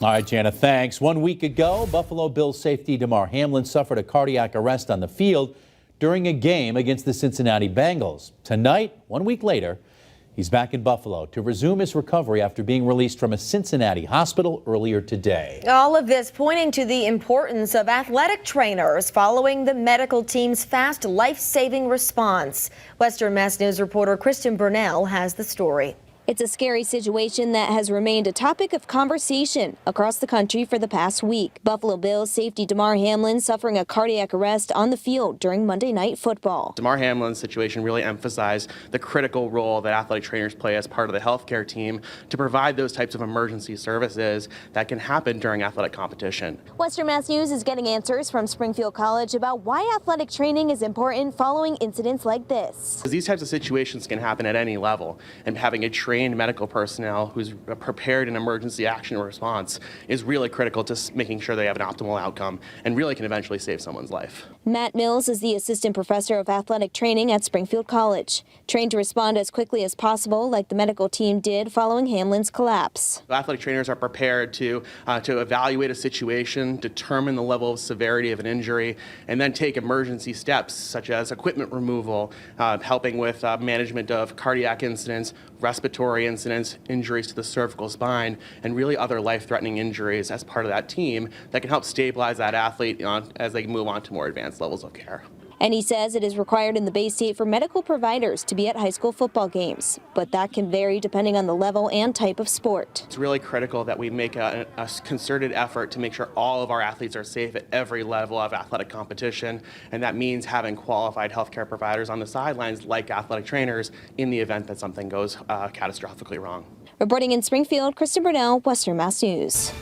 All right, Jana, thanks. 1 week ago, Buffalo Bills safety Hamlin suffered a cardiac arrest on the field during a game against the Cincinnati Bengals. Tonight, 1 week later, he's back in Buffalo to resume his recovery after being released from a Cincinnati hospital earlier today. All of this pointing to the importance of athletic trainers following the medical team's fast life-saving response. Western Mass News reporter Kristen Burnell has the story. It's a scary situation that has remained a topic of conversation across the country for the past week. Buffalo Bills safety Hamlin suffering a cardiac arrest on the field during Monday Night Football. Hamlin's situation really emphasized the critical role that athletic trainers play as part of the healthcare team to provide those types of emergency services that can happen during athletic competition. Western Mass News is getting answers from Springfield College about why athletic training is important following incidents like this. These types of situations can happen at any level, and having a trained medical personnel who's prepared in emergency action response is really critical to making sure they have an optimal outcome and really can eventually save someone's life. Matt Mills is the assistant professor of athletic training at Springfield College, trained to respond as quickly as possible like the medical team did following Hamlin's collapse. Athletic trainers are prepared to evaluate a situation, determine the level of severity of an injury, and then take emergency steps such as equipment removal, helping with management of cardiac incidents, respiratory incidents, injuries to the cervical spine, and really other life-threatening injuries as part of that team that can help stabilize that athlete as they move on to more advanced levels of care. And he says it is required in the Bay State for medical providers to be at high school football games, but that can vary depending on the level and type of sport. It's really critical that we make a concerted effort to make sure all of our athletes are safe at every level of athletic competition, and that means having qualified healthcare providers on the sidelines like athletic trainers in the event that something goes catastrophically wrong. Reporting in Springfield, Kristen Burnell, Western Mass News.